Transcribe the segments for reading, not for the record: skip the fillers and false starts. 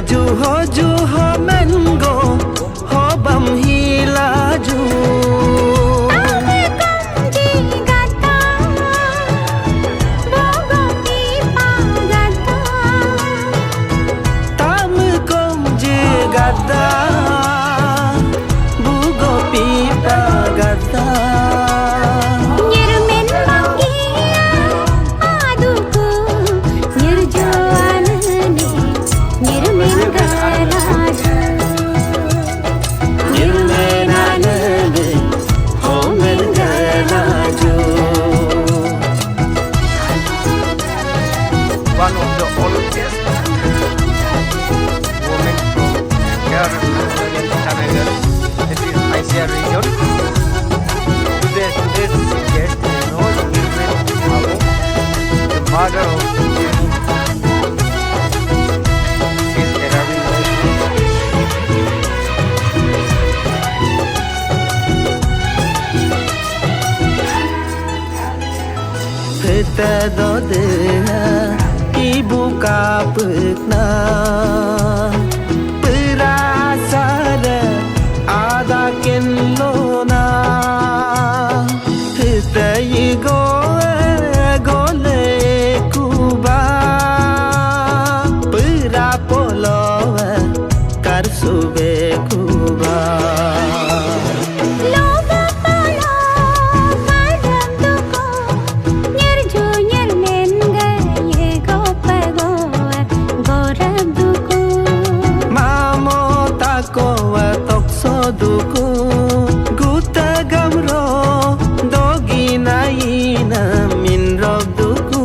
ju ho mango ho bam hi la ju one of the oldest women from Chanagar. This is ICR region. Today's guest is known as the mother of is arriving right now. Pheta do de ibu kapna perasara ada kenlona hitai go gole kuba pera polo kar sube kuba duku guta gamro dogi naina min rob duku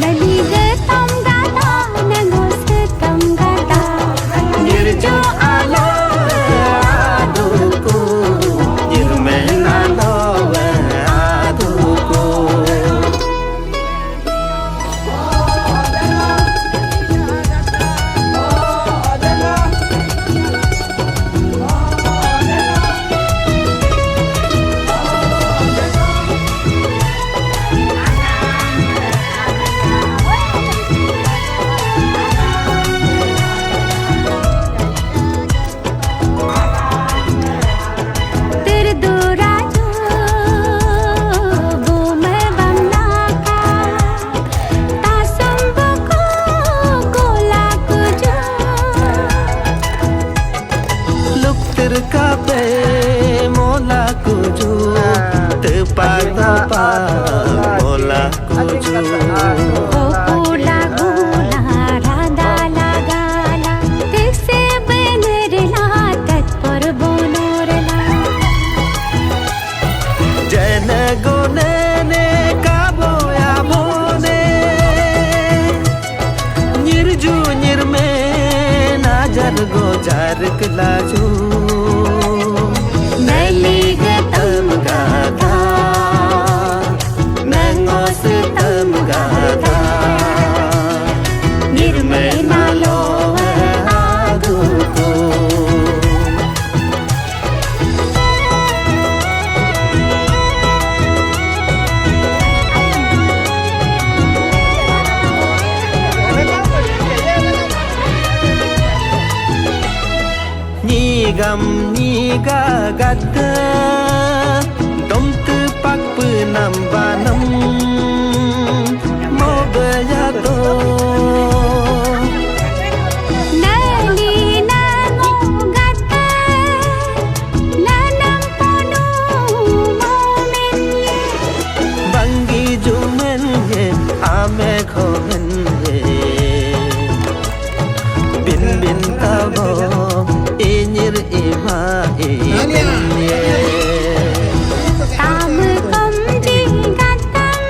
nali ge tam gata nango se tam gata nirjo alo aduku yirmen alo aduku kape mola kuju tepat tepat mola kuju gula gula rada lagala tese benerla tat par bonorla jana gone ne kabo ya bone nirju nirme najar go jar klaju gam ni ga gata dom tu pak pu nam ba nam mo ba ya to nali na mo gata nanam ponu mo men bangi ju men ye ame kho men ye bin bin ta bo inir ima tam kam ji gatam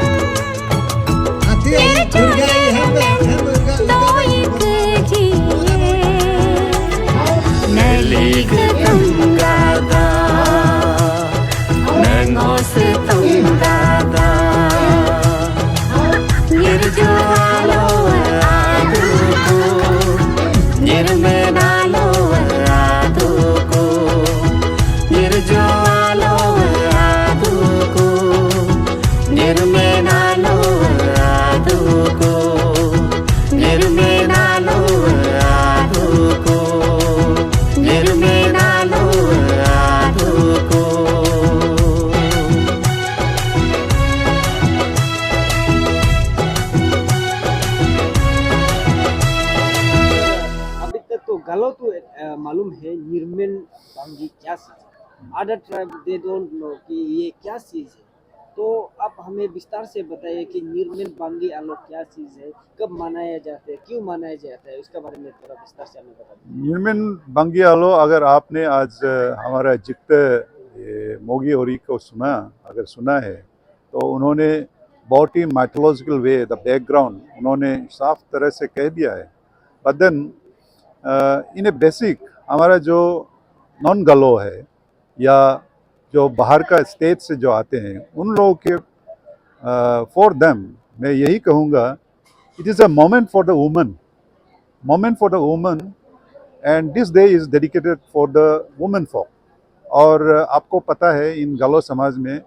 गालो तो मालूम है निर्मेन बांगी क्या चीज है, other tribe they don't know कि ये क्या चीज है। तो आप हमें विस्तार से बताइए कि निर्मेन बांगी आलो क्या चीज है, कब मनाया जाता है, क्यों मनाया जाता है, उसके बारे में थोड़ा विस्तार से हमें बता दीजिए। निर्मिन बंगियालो अगर आपने आज हमारा जिक्ते ये मोगी होरी को सुना, अगर सुना है तो उन्होंने बहुत ही माइथोलॉजिकल वे द बैकग्राउंड उन्होंने साफ तरह से कह दिया है। But then in a basic हमारा जो नॉन गलो है या जो बाहर का स्टेट से जो आते हैं उन लोगों के फॉर देम मैं यही कहूँगा, it is a moment for the woman, moment for the woman, and this day is dedicated for the women folk. और आपको पता है इन गलो समाज में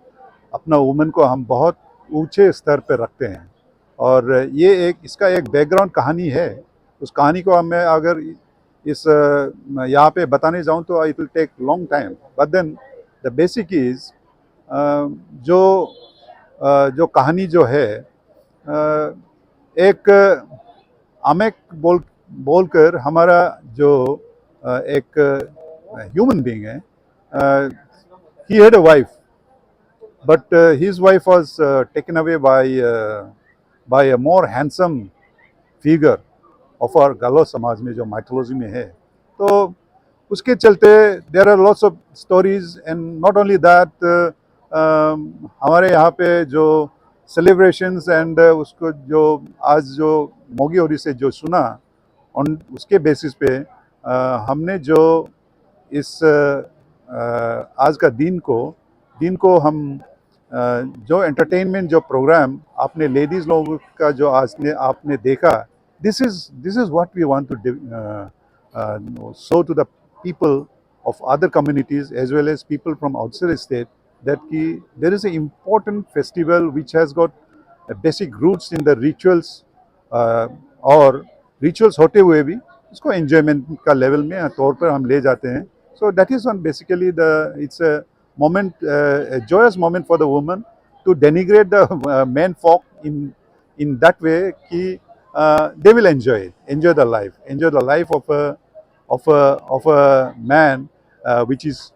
अपना वुमेन को हम बहुत ऊंचे स्तर पर रखते हैं, और ये एक इसका एक बैकग्राउंड कहानी है। उस कहानी को मैं अगर इस यहाँ पे बताने जाऊँ तो it will take long time, but then the basic is जो कहानी जो है एक आमेक बोलकर हमारा जो एक ह्यूमन बीइंग है, he had a wife but his wife was taken away by a more handsome figure of our Galo समाज में जो mythology में है। तो उसके चलते there are lots of stories, and not only that हमारे यहाँ पे जो celebrations and उसको जो आज जो मोगी होरी से जो सुना उन उसके बेसिस पे हमने जो इस आज का दिन को हम जो एंटरटेनमेंट जो प्रोग्राम आपने लेडीज़ लोगों का जो आज ने आपने देखा, this is what we want to show to the people of other communities as well as people from outside the state that there is an important festival which has got basic roots in the rituals, और rituals होते हुए भी इसको enjoyment का level में तौर पर हम ले जाते हैं। So that is one basically it's a moment, a joyous moment for the woman to denigrate the men folk in that way कि they will enjoy the life of a man which is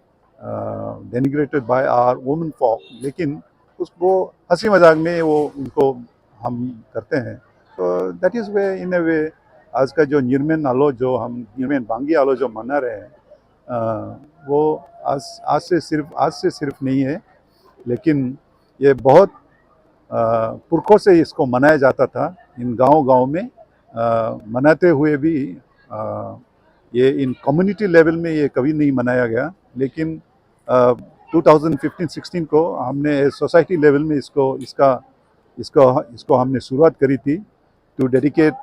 denigrated by our women folk, लेकिन उसको हंसी मजाक में वो उनको हम करते हैं। तो दैट इज़ वे इन ए वे आज का जो निर्मेन आलो जो हम निर्मेन बांगी आलो जो मना रहे हैं वो आज से सिर्फ नहीं है, लेकिन ये बहुत पुरखों से इसको मनाया जाता था। इन गांव में मनाते हुए भी ये इन कम्युनिटी लेवल में ये कभी नहीं मनाया गया, लेकिन 2015-16 को हमने सोसाइटी लेवल में इसको हमने शुरुआत करी थी to dedicate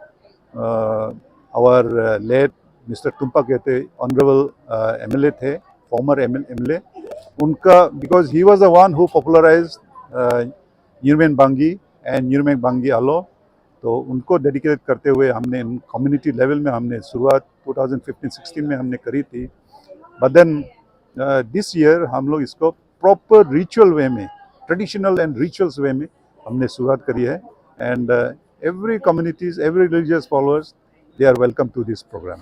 our late mister Tumpa कहते ऑनरेबल एमएलए थे, फॉर्मर एमएलए उनका, because he was the one who popularised निर्मेन बांगी एंड निर्मेन बांगी आलो, तो उनको डेडिकेट करते हुए हमने कम्युनिटी लेवल में हमने शुरुआत 2015-16 में हमने करी थी। बट देन दिस ईयर हम लोग इसको प्रॉपर रिचुअल वे में, ट्रेडिशनल एंड रिचुअल्स वे में हमने शुरुआत करी है, and every communities, every religious followers, they are welcome to this program.